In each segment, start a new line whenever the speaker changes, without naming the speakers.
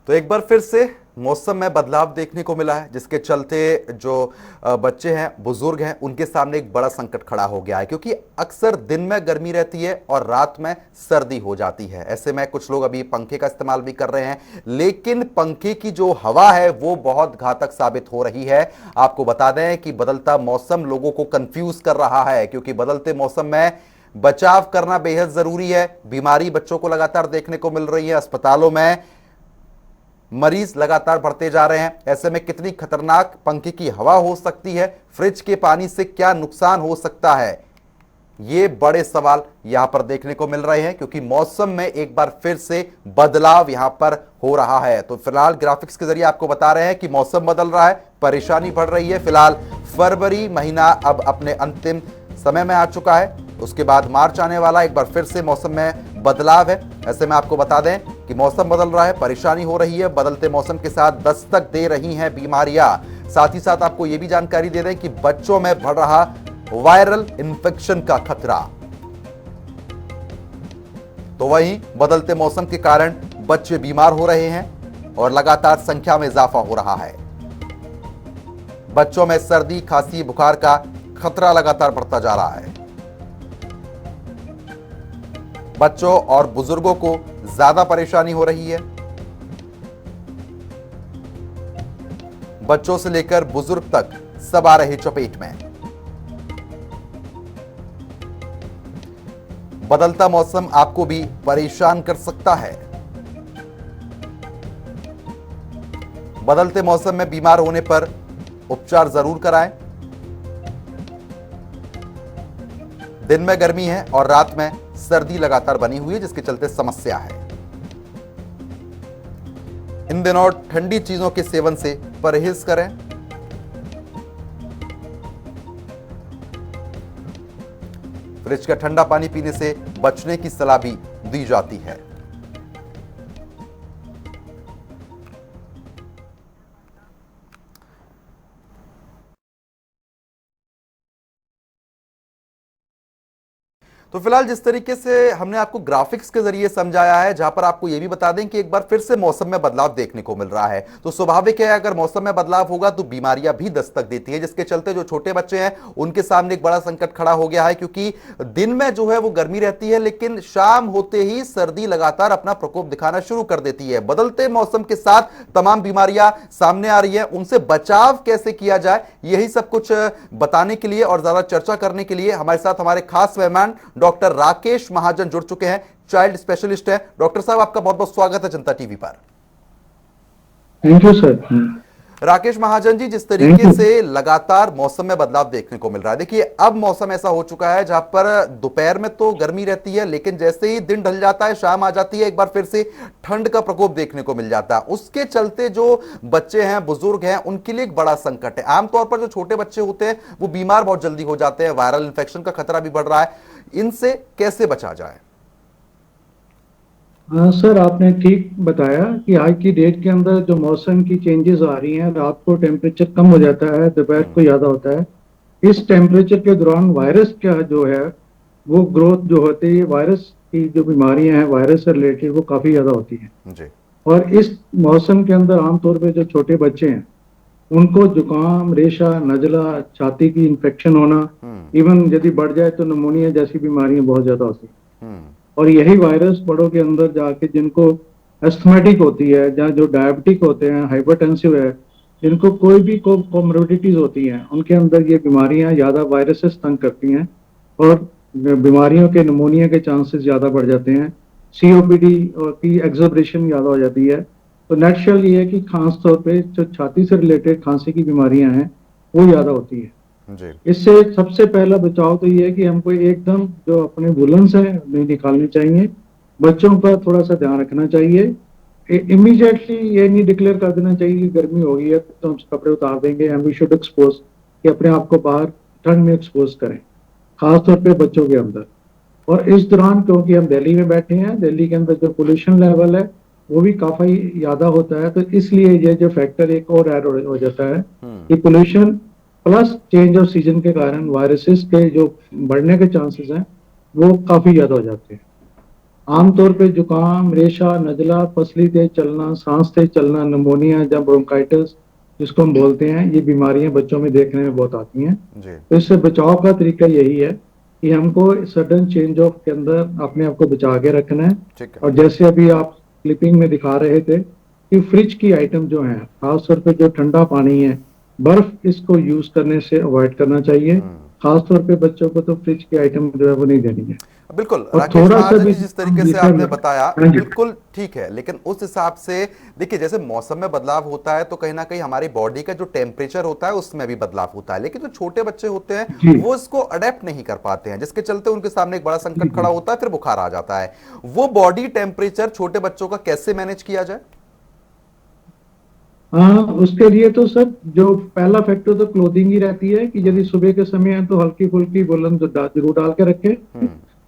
तो एक बार फिर से मौसम में बदलाव देखने को मिला है, जिसके चलते जो बच्चे हैं, बुजुर्ग हैं, उनके सामने एक बड़ा संकट खड़ा हो गया है, क्योंकि अक्सर दिन में गर्मी रहती है और रात में सर्दी हो जाती है। ऐसे में कुछ लोग अभी पंखे का इस्तेमाल भी कर रहे हैं, लेकिन पंखे की जो हवा है वो बहुत घातक साबित हो रही है। आपको बता दें कि बदलता मौसम लोगों को कंफ्यूज कर रहा है, क्योंकि बदलते मौसम में बचाव करना बेहद जरूरी है। बीमारी बच्चों को लगातार देखने को मिल रही है, अस्पतालों में मरीज लगातार बढ़ते जा रहे हैं। ऐसे में कितनी खतरनाक पंखे की हवा हो सकती है, फ्रिज के पानी से क्या नुकसान हो सकता है, ये बड़े सवाल यहां पर देखने को मिल रहे हैं, क्योंकि मौसम में एक बार फिर से बदलाव यहां पर हो रहा है। तो फिलहाल ग्राफिक्स के जरिए आपको बता रहे हैं कि मौसम बदल रहा है, परेशानी बढ़ रही है। फिलहाल फरवरी महीना अब अपने अंतिम समय में आ चुका है, उसके बाद मार्च आने वाला। एक बार फिर से मौसम में बदलाव है। ऐसे में आपको बता दें कि मौसम बदल रहा है, परेशानी हो रही है। बदलते मौसम के साथ दस्तक दे रही हैं बीमारियां। साथ ही साथ आपको यह भी जानकारी दे दें कि बच्चों में बढ़ रहा वायरल इन्फेक्शन का खतरा। तो वहीं बदलते मौसम के कारण बच्चे बीमार हो रहे हैं और लगातार संख्या में इजाफा हो रहा है। बच्चों में सर्दी, खांसी, बुखार का खतरा लगातार बढ़ता जा रहा है। बच्चों और बुजुर्गों को ज्यादा परेशानी हो रही है। बच्चों से लेकर बुजुर्ग तक सब आ रहे चपेट में। बदलता मौसम आपको भी परेशान कर सकता है। बदलते मौसम में बीमार होने पर उपचार जरूर कराएं। दिन में गर्मी है और रात में सर्दी लगातार बनी हुई है, जिसके चलते समस्या है। इन दिनों ठंडी चीजों के सेवन से परहेज करें। फ्रिज का ठंडा पानी पीने से बचने की सलाह भी दी जाती है। तो फिलहाल जिस तरीके से हमने आपको ग्राफिक्स के जरिए समझाया है, जहां पर आपको यह भी बता दें कि एक बार फिर से मौसम में बदलाव देखने को मिल रहा है, तो स्वाभाविक है अगर मौसम में बदलाव होगा तो बीमारियां भी दस्तक देती है, जिसके चलते जो छोटे बच्चे हैं उनके सामने एक बड़ा संकट खड़ा हो गया है। क्योंकि दिन में जो है वो गर्मी रहती है, लेकिन शाम होते ही सर्दी लगातार अपना प्रकोप दिखाना शुरू कर देती है। बदलते मौसम के साथ तमाम बीमारियां सामने आ रही है, उनसे बचाव कैसे किया जाए, यही सब कुछ बताने के लिए और ज्यादा चर्चा करने के लिए हमारे साथ हमारे खास मेहमान डॉक्टर राकेश महाजन जुड़ चुके हैं, चाइल्ड स्पेशलिस्ट हैं। डॉक्टर साहब, आपका बहुत बहुत स्वागत है जनता टीवी पर।
Thank you sir.
Rakesh Mahajan ji, जिस तरीके से लगातार मौसम में बदलाव देखने को मिल रहा है, देखिए अब मौसम ऐसा हो चुका है जहां पर दोपहर में तो गर्मी रहती है, लेकिन जैसे ही दिन ढल जाता है, शाम आ जाती है, एक बार फिर से ठंड का प्रकोप देखने को मिल जाता है। उसके चलते जो बच्चे हैं, बुजुर्ग हैं, उनके लिए एक बड़ा संकट है। आमतौर पर जो छोटे बच्चे होते हैं वो बीमार बहुत जल्दी हो जाते हैं, वायरल इन्फेक्शन का खतरा भी बढ़ रहा है। इनसे कैसे बचा जाए?
हाँ सर, आपने ठीक बताया कि आज की डेट के अंदर जो मौसम की चेंजेस आ रही हैं, रात को टेम्परेचर कम हो जाता है, दोपहर को ज़्यादा होता है। इस टेम्परेचर के दौरान वायरस का जो है वो ग्रोथ जो होती है, वायरस की जो बीमारियां हैं वायरस से रिलेटेड, वो काफ़ी ज़्यादा होती हैं जी। और इस मौसम के अंदर आमतौर पर जो छोटे बच्चे हैं उनको जुकाम, रेशा, नजला, छाती की इन्फेक्शन होना, इवन यदि बढ़ जाए तो निमोनिया जैसी बीमारियां बहुत ज़्यादा होती हैं। और यही वायरस बड़ों के अंदर जाके जिनको एस्थमेटिक होती है, या जो डायबिटिक होते हैं, हाइपरटेंसिव है, जिनको कोई भी कोमोर्बिडिटीज होती हैं, उनके अंदर ये बीमारियां ज़्यादा वायरसेस तंग करती हैं और बीमारियों के निमोनिया के चांसेस ज़्यादा बढ़ जाते हैं। COPD की एक्सोब्रेशन ज़्यादा हो जाती है। तो नेचुरल ये है कि खास तौर पे जो छाती से रिलेटेड खांसी की बीमारियां हैं वो ज़्यादा होती है जी। इससे सबसे पहला बचाव तो ये है कि हमको एकदम जो अपने वुलन्स हैं नहीं निकालनी चाहिए। बच्चों पर थोड़ा सा ध्यान रखना चाहिए। इमीडिएटली ये नहीं डिक्लेयर कर देना चाहिए कि गर्मी हो गई है तो हम कपड़े उतार देंगे, एंड वी शुड एक्सपोज, कि अपने आप को बाहर ठंड में एक्सपोज करें, खासतौर पे बच्चों के अंदर। और इस दौरान क्योंकि हम दिल्ली में बैठे हैं, दिल्ली के अंदर जो पोल्यूशन लेवल है वो भी काफी ज्यादा होता है, तो इसलिए ये जो फैक्टर एक और ऐड हो जाता है कि pollution plus change off season के कारण वायरसेस के जो बढ़ने के चांसेस हैं वो काफी ज्यादा हो जाते हैं। आमतौर पे जुकाम, रेशा, नजला, पसली तेज चलना, सांस तेज चलना, निमोनिया या ब्रोंकाइटिस जिसको हम बोलते हैं, ये बीमारियां बच्चों में देखने में बहुत आती हैं।
जी।
तो इससे बचाव का तरीका यही है कि हमको सडन चेंज ऑफ के अंदर अपने आप को बचा के रखना है।
ठीक है।
और जैसे अभी आप क्लिपिंग में दिखा रहे थे कि फ्रिज की आइटम जो है, खासतौर पे जो ठंडा पानी है, बर्फ, इसको यूज करने से अवॉइड करना चाहिए। खासतौर पे बच्चों को तो फ्रिज की आइटम जो है वो नहीं देनी है।
बिल्कुल
और
राकेश
थोड़ा सा
महाजन
भी
जी, जिस
हम
तरीके से
रिसर्च,
आपने बताया
हाँ जी,
बिल्कुल ठीक है, लेकिन उस हिसाब से देखिए जैसे मौसम में बदलाव होता है तो कहीं ना कहीं हमारी बॉडी का जो टेम्परेचर होता है उसमें भी बदलाव होता है, लेकिन जो छोटे बच्चे होते हैं
जी
वो इसको अडेप्ट नहीं कर पाते हैं, जिसके चलते उनके सामने एक बड़ा
जी
संकट
जी।
खड़ा होता है, फिर बुखार आ जाता है। वो बॉडी टेम्परेचर छोटे बच्चों का कैसे मैनेज किया जाए?
हाँ, उसके लिए तो सर जो पहला फैक्टर तो क्लोथिंग ही रहती है कि यदि सुबह के समय है तो हल्की फुल्की वुलन तो जरूर डाल के रखें।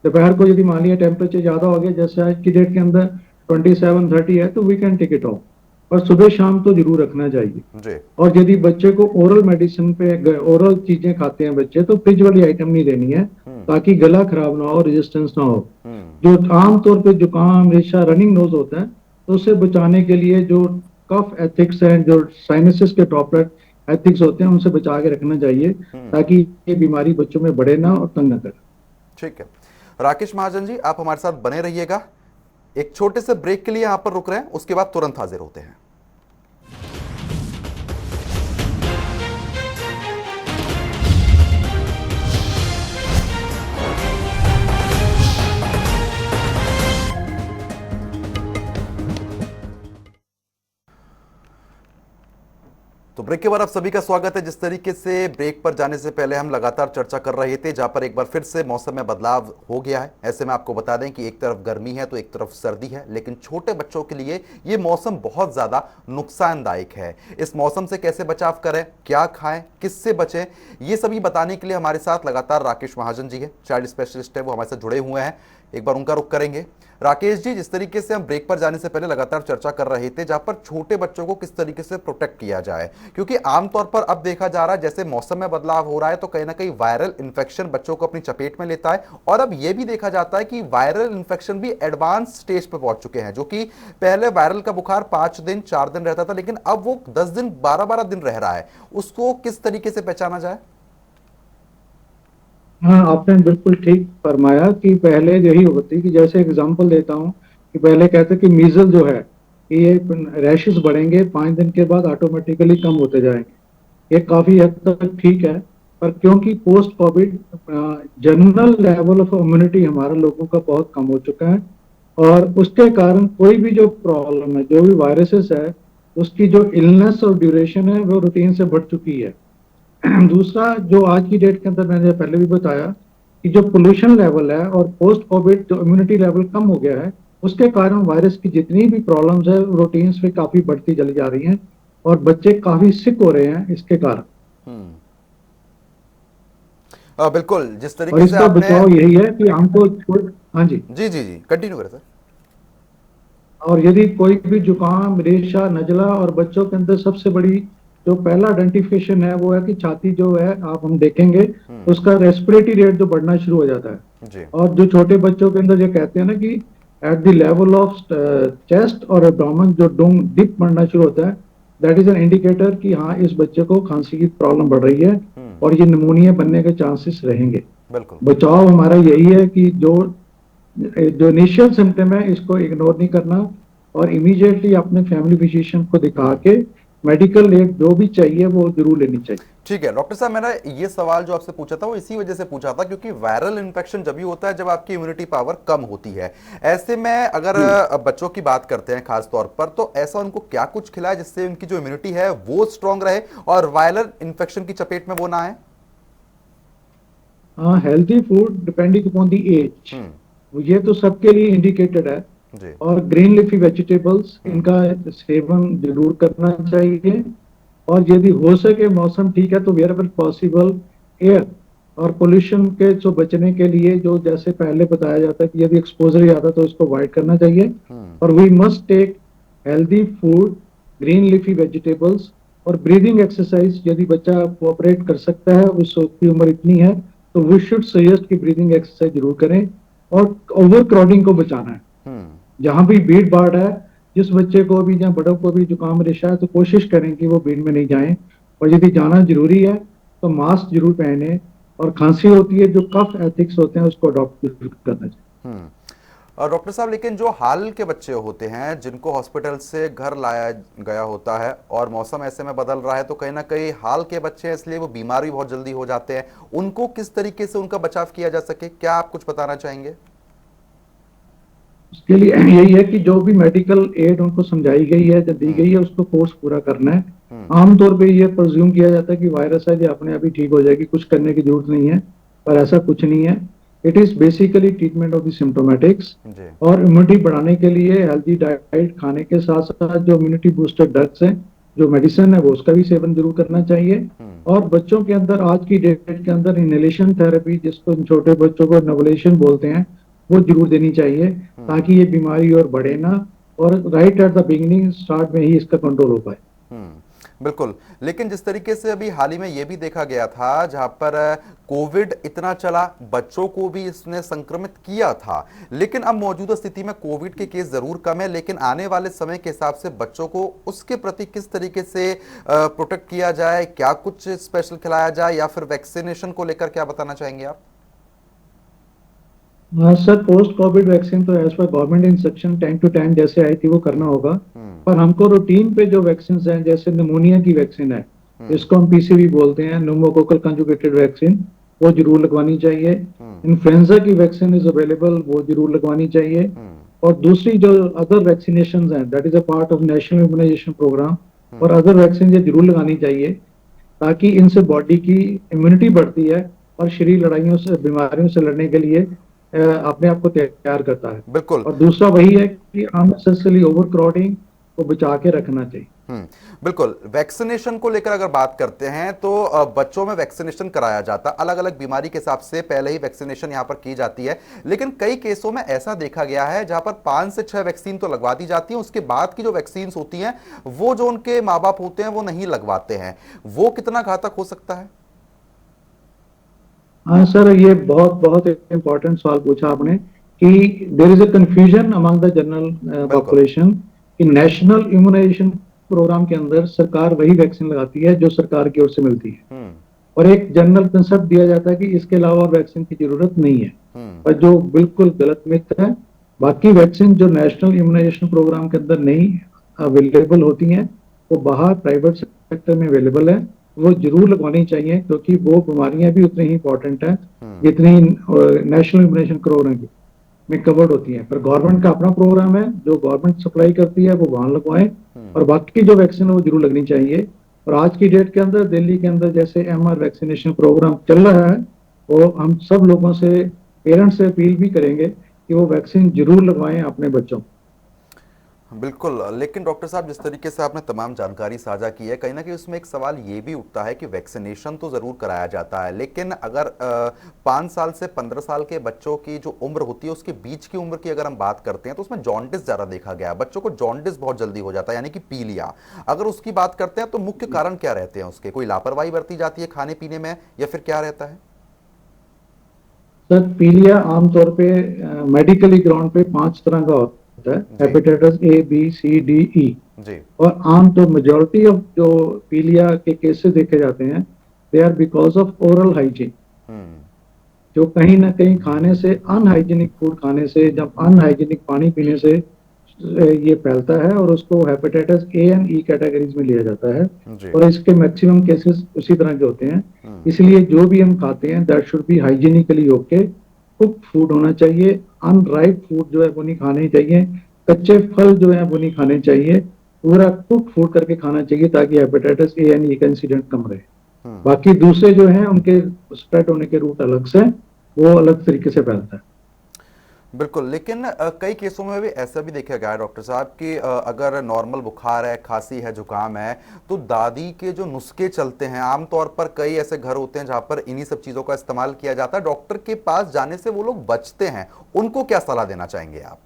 दोपहर को यदि मान लिया टेम्परेचर ज्यादा हो गया, जैसे आज की डेट के अंदर 27-30 है, तो we can take it off. और सुबह शाम तो जरूर रखना चाहिए।
जी।
और यदि बच्चे को ओरल मेडिसिन पे, ओरल चीजें खाते हैं बच्चे, तो फ्रिज वाली आइटम नहीं देनी है, ताकि गला खराब ना हो, रेजिस्टेंस ना हो। जो आमतौर पे जुकाम, रेशा, रनिंग नोज होता है, तो उससे बचाने के लिए जो कफ एथिक्स हैं, जो साइनसिस के ड्रॉपलेट एथिक्स होते हैं, उनसे बचा के रखना चाहिए, ताकि ये बीमारी बच्चों में बढ़े ना और तंग ना करे।
ठीक है राकेश महाजन जी, आप हमारे साथ बने रहिएगा। एक छोटे से ब्रेक के लिए यहां पर रुक रहे हैं, उसके बाद तुरंत हाजिर होते हैं। तो ब्रेक के बाद आप सभी का स्वागत है। जिस तरीके से ब्रेक पर जाने से पहले हम लगातार चर्चा कर रहे थे, जहां पर एक बार फिर से मौसम में बदलाव हो गया है। ऐसे में आपको बता दें कि एक तरफ गर्मी है तो एक तरफ सर्दी है, लेकिन छोटे बच्चों के लिए ये मौसम बहुत ज्यादा नुकसानदायक है। इस मौसम से कैसे बचाव करें, क्या खाएं, किससे बचें, ये सभी बताने के लिए हमारे साथ लगातार राकेश महाजन जी है, चाइल्ड स्पेशलिस्ट है, वो हमारे साथ जुड़े हुए हैं। एक बार उनका रुख करेंगे। राकेश जी, जिस तरीके से हम ब्रेक पर जाने से पहले लगातार चर्चा कर रहे थे, जहां पर छोटे बच्चों को किस तरीके से प्रोटेक्ट किया जाए, क्योंकि आमतौर पर अब देखा जा रहा है जैसे मौसम में बदलाव हो रहा है तो कहीं ना कहीं वायरल इंफेक्शन बच्चों को अपनी चपेट में लेता है। और अब यह भी देखा जाता है कि वायरल इंफेक्शन भी एडवांस स्टेज पर पहुंच चुके हैं, जो कि पहले वायरल का बुखार 5 दिन 4 दिन रहता था, लेकिन अब वो 10 दिन 12-12 दिन रह रहा है। उसको किस तरीके से पहचाना जाए?
हाँ, आपने बिल्कुल ठीक फरमाया कि पहले यही होती कि, जैसे एग्जांपल देता हूँ कि पहले कहते कि मीजल जो है कि ये रैशेस बढ़ेंगे, 5 दिन के बाद ऑटोमेटिकली कम होते जाएंगे। ये काफी हद तक ठीक है, पर क्योंकि post Covid general level of immunity हमारे लोगों का बहुत कम हो चुका है, और उसके कारण कोई भी जो प्रॉब्लम है, जो भी वायरसेस है, उसकी जो इलनेस और ड्यूरेशन है वो रूटीन से बढ़ चुकी है। दूसरा, जो आज की डेट के अंदर मैंने पहले भी बताया कि जो पोल्यूशन लेवल है और पोस्ट कोविड जो इम्यूनिटी लेवल कम हो गया है, उसके कारण वायरस की जितनी भी प्रॉब्लम्स है रूटीन्स पे काफी बढ़ती चली जा रही हैं, और बच्चे काफी सिक हो रहे हैं इसके कारण।
बिल्कुल, जिस
और
तरीके से
इसका
आपने,
बचाव यही है कि हमको, हाँ जी,
जी जी जी कंटिन्यू करें सर।
और यदि कोई भी जुकाम, रेशा, नजला, और बच्चों के अंदर सबसे बड़ी जो पहला आइडेंटिफिकेशन है वो है कि छाती जो है, आप हम देखेंगे तो उसका रेस्पिरेटरी रेट जो बढ़ना शुरू हो जाता है।
जी।
और जो छोटे बच्चों के अंदर जो कहते हैं ना कि at the level of chest और एब्डोमेन जो डोंग डिप बढ़ना शुरू होता है, दैट इज एन इंडिकेटर कि हाँ, इस बच्चे को खांसी की प्रॉब्लम बढ़ रही है और ये निमोनिया बनने के चांसेस रहेंगे।
बिल्कुल।
बचाव हमारा यही है कि जो जो इनिशियल सिम्टम है इसको इग्नोर नहीं करना, और इमीडिएटली अपने फैमिली फिजिशियन को दिखा के मेडिकल एड जो भी चाहिए वो जरूर लेनी चाहिए।
ठीक है डॉक्टर साहब, मैंने ये सवाल जो आपसे पूछा था वो इसी वजह से पूछा था क्योंकि वायरल इन्फेक्शन जब भी होता है जब आपकी इम्यूनिटी पावर कम होती है। ऐसे में अगर बच्चों की बात करते हैं खास तौर पर, तो ऐसा उनको क्या कुछ खिलाए जिससे उनकी जो इम्यूनिटी है वो स्ट्रांग रहे और वायरल इन्फेक्शन की चपेट में वो ना आए?
हाँ, healthy food depending upon the age, ये तो सबके लिए इंडिकेटेड है।
जी।
और ग्रीन लीफी वेजिटेबल्स, इनका सेवन जरूर करना चाहिए। और यदि हो सके मौसम ठीक है तो वेयर एवर पॉसिबल एयर और पोल्यूशन के जो बचने के लिए, जो जैसे पहले बताया जाता है कि यदि एक्सपोजर ज्यादा तो इसको अवॉइड करना चाहिए। और we must take healthy food, green leafy vegetables, और ब्रीदिंग एक्सरसाइज यदि बच्चा कोऑपरेट कर सकता है, उसकी उम्र इतनी है, तो वी शुड सजेस्ट कि ब्रीदिंग एक्सरसाइज जरूर करें। और ओवर क्राउडिंग को बचाना है।
हम्म।
जहां भी भीड़ भाड़ है, जिस बच्चे को भी या बड़ों को भी जुकाम रेशा है, तो कोशिश करें कि वो भीड़ में नहीं जाएं। और यदि जाना जरूरी है तो मास्क जरूर पहने। और खांसी होती है, जो कफ एथिक्स होते हैं उसको अडॉप्ट जरूर करना चाहिए।
हम्म। और डॉक्टर साहब, लेकिन जो हाल के बच्चे होते हैं जिनको हॉस्पिटल से घर लाया गया होता है और मौसम ऐसे में बदल रहा है, तो कहीं ना कहीं हाल के बच्चे हैं, इसलिए वो बीमार भी बहुत जल्दी हो जाते हैं। उनको किस तरीके से उनका बचाव किया जा सके, क्या आप कुछ बताना चाहेंगे?
उसके लिए यही है कि जो भी मेडिकल एड उनको समझाई गई है, जो दी
हम्म।
गई है, उसको कोर्स पूरा करना है।
हम्म।
आमतौर पे ये प्रज्यूम किया जाता है कि वायरस है जो अपने आप ही ठीक हो जाएगी, कुछ करने की जरूरत नहीं है। पर ऐसा कुछ नहीं है। It is basically treatment of the symptomatics.
जी।
और इम्यूनिटी बढ़ाने के लिए हेल्दी डाइट खाने के साथ साथ जो इम्यूनिटी बूस्टर ड्रग्स हैं, जो मेडिसिन है, वो उसका भी सेवन जरूर करना चाहिए।
हम्म।
और बच्चों के अंदर आज की डेट के अंदर इनहेलेशन थेरेपी, जिसको छोटे बच्चों को नवलेशन बोलते हैं, वो जरूर देनी चाहिए,
हम्म।
ताकि ये बीमारी और बढ़े ना। और right at the beginning start में ही इसका कंट्रोल हो पाए।
बिल्कुल। लेकिन जिस तरीके से अभी हाल ही में यह भी देखा गया था, जहां पर कोविड इतना चला, बच्चों को भी इसने संक्रमित किया था, लेकिन अब मौजूदा स्थिति में कोविड के केस जरूर कम है, लेकिन आने वाले समय के हिसाब से बच्चों को उसके प्रति किस तरीके से प्रोटेक्ट किया जाए, क्या कुछ स्पेशल खिलाया जाए, या फिर वैक्सीनेशन को लेकर क्या बताना चाहेंगे आप?
हाँ सर, पोस्ट कोविड वैक्सीन तो एज पर government instruction time to time जैसे आई थी वो करना होगा।
हम्म।
पर हमको रूटीन पे जो वैक्सीन हैं, जैसे निमोनिया की वैक्सीन है,
हम्म।
जिसको हम पीसीवी बोलते हैं, न्यूमोकोकल कंजुगेटेड वैक्सीन, वो जरूर लगवानी चाहिए।
हम्म।
इन्फ्लुएंजा की वैक्सीन इज अवेलेबल, वो जरूर लगवानी चाहिए।
हम्म।
और दूसरी जो अदर वैक्सीनेशन हैं, that is a part of national immunisation programme. और
हम्म।
अदर वैक्सीन ये जरूर लगानी चाहिए, ताकि इनसे बॉडी की इम्यूनिटी बढ़ती है और शरीर लड़ाइयों से, बीमारियों से लड़ने के लिए अपने आप को तैयार करता है।
बिल्कुल।
और दूसरा वही है कि अननेसेसरी ओवर क्राउडिंग को बचा के रखना चाहिए।
बिल्कुल। वैक्सीनेशन को लेकर अगर बात करते हैं तो बच्चों में वैक्सीनेशन कराया जाता है, अलग अलग बीमारी के हिसाब से पहले ही वैक्सीनेशन यहां पर की जाती है। लेकिन कई केसों में ऐसा देखा गया है जहां पर 5 से 6 वैक्सीन तो लगवा दी जाती है, उसके बाद की जो वैक्सीन होती हैं वो जो उनके माँ बाप होते हैं वो नहीं लगवाते हैं। वो कितना घातक हो सकता है?
हाँ सर, ये बहुत बहुत इंपॉर्टेंट सवाल पूछा आपने कि there is a confusion among the general
बिल्कुल।
पॉपुलेशन कि नेशनल इम्यूनाइजेशन प्रोग्राम के अंदर सरकार वही वैक्सीन लगाती है जो सरकार की ओर से मिलती है।
हम्म।
और एक जनरल कंसेप्ट दिया जाता है कि इसके अलावा वैक्सीन की जरूरत नहीं है,
हम्म।
पर जो बिल्कुल गलत मिथ है। बाकी वैक्सीन जो नेशनल इम्यूनाइजेशन प्रोग्राम के अंदर नहीं अवेलेबल होती हैं, वो बाहर प्राइवेट सेक्टर में अवेलेबल है, वो जरूर लगवानी चाहिए, क्योंकि वो बीमारियां भी उतनी ही इंपॉर्टेंट है
हम्म।
जितनी नेशनल इम्यूनाइजेशन प्रोग्राम में कवर्ड होती है। पर गवर्नमेंट का अपना प्रोग्राम है, जो गवर्नमेंट सप्लाई करती है वो वहां लगवाएं।
हम्म।
और बाकी जो वैक्सीन है वो जरूर लगनी चाहिए। और आज की डेट के अंदर दिल्ली के अंदर जैसे एमआर वैक्सीनेशन प्रोग्राम चल रहा है, वो हम सब लोगों से, पेरेंट्स से अपील भी करेंगे कि वो वैक्सीन जरूर लगवाएं अपने बच्चों को।
बिल्कुल। लेकिन डॉक्टर साहब, जिस तरीके से आपने तमाम जानकारी साझा की है, कहीं ना कहीं उसमें एक सवाल ये भी उठता है कि वैक्सीनेशन तो ज़रूर कराया जाता है, लेकिन अगर 5 साल से 15 साल के बच्चों की जो उम्र होती है उसके बीच की उम्र की अगर हम बात करते हैं तो उसमें जॉन्डिस ज़्यादा देखा गया है। बच्चों को जॉन्डिस बहुत जल्दी हो जाता है, यानी कि पीलिया। अगर उसकी बात करते हैं तो मुख्य कारण क्या रहते हैं उसके? कोई लापरवाही बरती जाती है खाने पीने में, या फिर क्या रहता है?
सर, पीलिया आमतौर पे मेडिकली ग्राउंड पे 5 तरह का होता है,
जी।
Hepatitis A B C D E।
जी।
और आम तो मेजोरिटी ऑफ जो पीलिया के केसेस देखे जाते हैं, they are because of oral hygiene.
Hmm.
जो कहीं ना कहीं खाने से, अनहाइजीनिक फूड खाने से, जब अनहाइजीनिक पानी पीने से ये फैलता है, और उसको hepatitis A and E categories में लिया जाता है।
जी।
और इसके मैक्सिमम केसेस उसी तरह के होते हैं।
हम्म।
इसलिए जो भी हम खाते हैं, that should be hygienically okay. Cook food होना चाहिए, अनराइप फूड जो है वो नहीं खाने चाहिए, कच्चे फल जो है वो नहीं खाने चाहिए, पूरा कुक फूड करके खाना चाहिए, ताकि हेपेटाइटिस A एंड E का इंसिडेंट कम रहे।
हम्म।
बाकी दूसरे जो हैं उनके स्प्रेड होने के रूट अलग से, वो अलग तरीके से फैलता है।
बिल्कुल। लेकिन कई केसों में भी ऐसा भी देखा गया है डॉक्टर साहब कि अगर नॉर्मल बुखार है, खांसी है, जुकाम है, तो दादी के जो नुस्खे चलते हैं, आमतौर पर कई ऐसे घर होते हैं जहां पर इन्हीं सब चीजों का इस्तेमाल किया जाता है, डॉक्टर के पास जाने से वो लोग बचते हैं। उनको क्या सलाह देना चाहेंगे आप?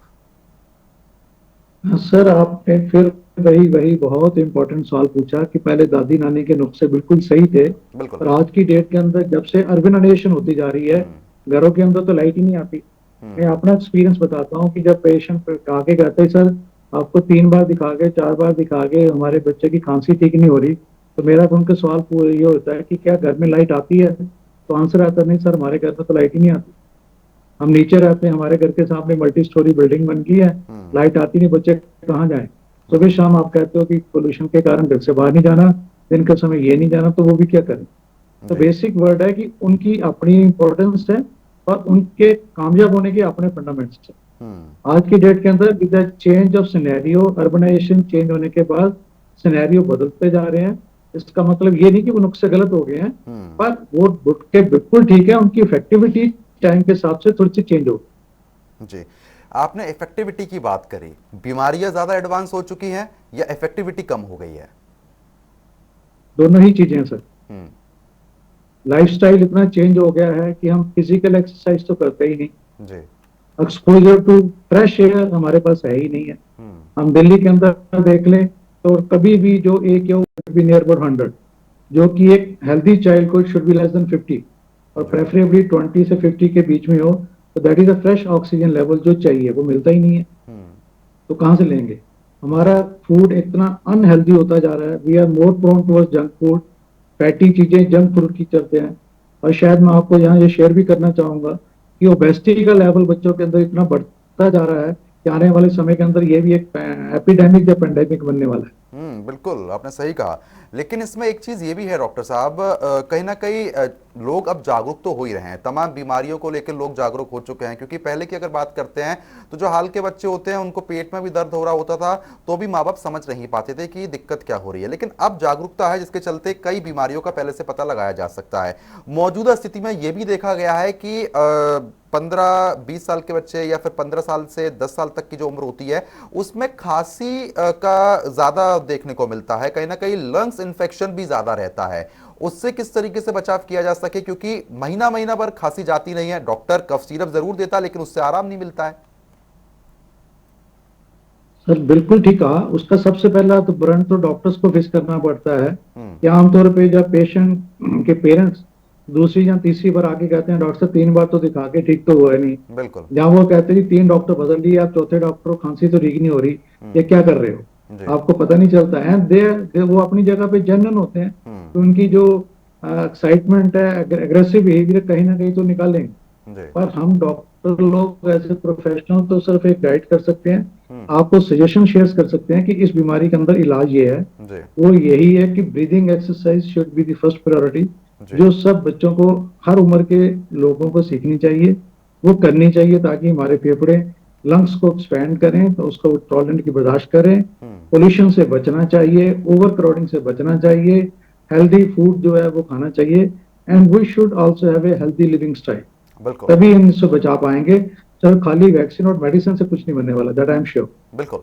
सर, आपने फिर वही वही बहुत इंपॉर्टेंट सवाल पूछा कि पहले दादी नानी के नुस्खे बिल्कुल सही थे,
बिल्कुल।
पर आज की डेट के अंदर जब से अर्बनाइजेशन होती जा रही है,
हम्म।
घरों के अंदर तो लाइट ही नहीं आती। मैं अपना एक्सपीरियंस बताता हूँ कि जब पेशेंट आके कहते हैं सर आपको 3 बार दिखा के 4 बार दिखा के हमारे बच्चे की खांसी ठीक नहीं हो रही, तो मेरा उनका सवाल पूरा ये होता है कि क्या घर में लाइट आती है? तो आंसर आता है नहीं सर, हमारे घर में तो लाइट ही नहीं आती। हम नीचे रहते हैं, हमारे घर के सामने मल्टी स्टोरी बिल्डिंग बन गई है, लाइट आती नहीं, बच्चे कहाँ जाए? सुबह शाम आप कहते हो कि पोल्यूशन के कारण घर से बाहर नहीं जाना, दिन के समय ये नहीं जाना, तो वो भी क्या करें? तो
जी।
बेसिक वर्ड है कि उनकी अपनी इंपॉर्टेंस है और उनके कामयाब होने के अपने फंडामेंट्स है। आज की डेट के अंदर with the change of scenario, urbanisation change होने के बाद सिनेरियो बदलते जा रहे हैं। इसका मतलब ये नहीं कि वो नुस्खे गलत हो गए हैं, पर वो गुटके बिल्कुल ठीक है, उनकी इफेक्टिविटी टाइम के हिसाब से थोड़ी सी चेंज हो।
जी, आपने इफेक्टिविटी की बात करी, बीमारियां ज्यादा एडवांस हो चुकी हैं या इफेक्टिविटी कम हो गई है?
दोनों ही चीजें हैं सर।
हम्म।
लाइफस्टाइल इतना चेंज हो गया है कि हम फिजिकल एक्सरसाइज तो करते ही नहीं।
जी।
एक्सपोजर टू फ्रेश एयर हमारे पास है ही नहीं है। हम दिल्ली के अंदर देख लें तो कभी भी जो एक बी नियर अबाउट 100, जो कि एक हेल्दी चाइल्ड को शुड बी लेस देन 50 और प्रेफरेबली 20 से 50 के बीच में हो, तो that is a fresh oxygen level जो चाहिए वो मिलता ही नहीं है। तो कहाँ से लेंगे? हमारा फूड इतना अनहेल्दी होता जा रहा है। We are more prone towards junk food, fatty चीजें जंक फूड की चलते हैं। और शायद मैं आपको यहाँ ये शेयर भी करना चाहूंगा कि ओबेसिटी का लेवल बच्चों के अंदर इतना बढ़ता जा रहा है कि आने वाले समय के अंदर ये भी एक एपिडेमिक या पेंडेमिक बनने वाला है।
बिल्कुल आपने सही कहा। लेकिन इसमें एक चीज ये भी है डॉक्टर साहब, कहीं ना कहीं लोग अब जागरूक तो हो ही रहे हैं, तमाम बीमारियों को लेकर लोग जागरूक हो चुके हैं। क्योंकि पहले की अगर बात करते हैं तो जो हाल के बच्चे होते हैं उनको पेट में भी दर्द हो रहा होता था तो भी माँ बाप समझ नहीं पाते थे कि दिक्कत क्या हो रही है। लेकिन अब जागरूकता है जिसके चलते कई बीमारियों का पहले से पता लगाया जा सकता है। मौजूदा स्थिति में यह भी देखा गया है कि 15-20 साल के बच्चे या फिर 15 साल से 10 साल तक की जो उम्र होती है उसमें खांसी का ज्यादा देखने को मिलता है, कहीं ना कहीं लंग्स इन्फेक्शन भी ज्यादा रहता है। उससे किस तरीके से बचाव किया जा सके? क्योंकि महीना महीना भर खांसी जाती नहीं है, डॉक्टर कफ सिरप जरूर देता है लेकिन उससे आराम नहीं मिलता है।
सर बिल्कुल ठीक कहा। उसका सबसे पहला तो ब्रंट तो डॉक्टर्स को फेस करना पड़ता है कि आमतौर पे जब पेशेंट के पेरेंट्स दूसरी या तीसरी बार आके कहते हैं डॉक्टर साहब 3 बार तो दिखा के ठीक तो हुआ नहीं,
बिल्कुल।
जहाँ वो कहते हैं 3 डॉक्टर बदल लिए, आप चौथे डॉक्टर को खांसी तो ठीक नहीं हो रही, ये क्या कर रहे हो? आपको पता नहीं चलता है। वो अपनी जगह पे जेन्युइन होते हैं, तो उनकी जो एक्साइटमेंट है, एग्रेसिव बिहेवियर कहीं ना कहीं तो निकालेंगे। पर हम डॉक्टर लोग एज ए प्रोफेशनल तो सिर्फ एक गाइड कर सकते हैं, आपको सजेशन शेयर कर सकते हैं कि इस बीमारी के अंदर इलाज ये है, वो यही है कि breathing exercise should be the first priority, जो सब बच्चों को हर उम्र के लोगों को सीखनी चाहिए, वो करनी चाहिए ताकि हमारे फेफड़े लंग्स को एक्सपैंड करें, तो उसको टॉलरेंट की बर्दाश्त करें। पोल्यूशन से बचना चाहिए, ओवर क्राउडिंग से बचना चाहिए, हेल्दी फूड जो है वो खाना चाहिए, and we should also have a healthy living style. तभी इनसे बचा पाएंगे। सर खाली वैक्सीन और मेडिसिन से कुछ नहीं बनने वाला, दैट आई एम श्योर।
बिल्कुल।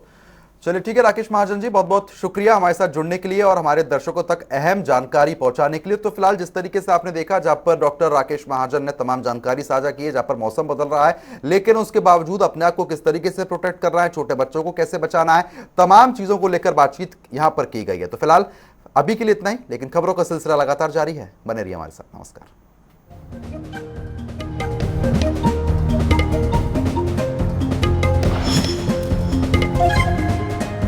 चलिए ठीक है राकेश महाजन जी, बहुत बहुत शुक्रिया हमारे साथ जुड़ने के लिए और हमारे दर्शकों तक अहम जानकारी पहुंचाने के लिए। तो फिलहाल जिस तरीके से आपने देखा, जहां पर डॉक्टर राकेश महाजन ने तमाम जानकारी साझा की है, जहां पर मौसम बदल रहा है लेकिन उसके बावजूद अपने आप को किस तरीके से प्रोटेक्ट कर रहा है, छोटे बच्चों को कैसे बचाना है, तमाम चीजों को लेकर बातचीत यहां पर की गई है। तो फिलहाल अभी के लिए इतना ही, लेकिन खबरों का सिलसिला लगातार जारी है, बने रहिए हमारे साथ। नमस्कार।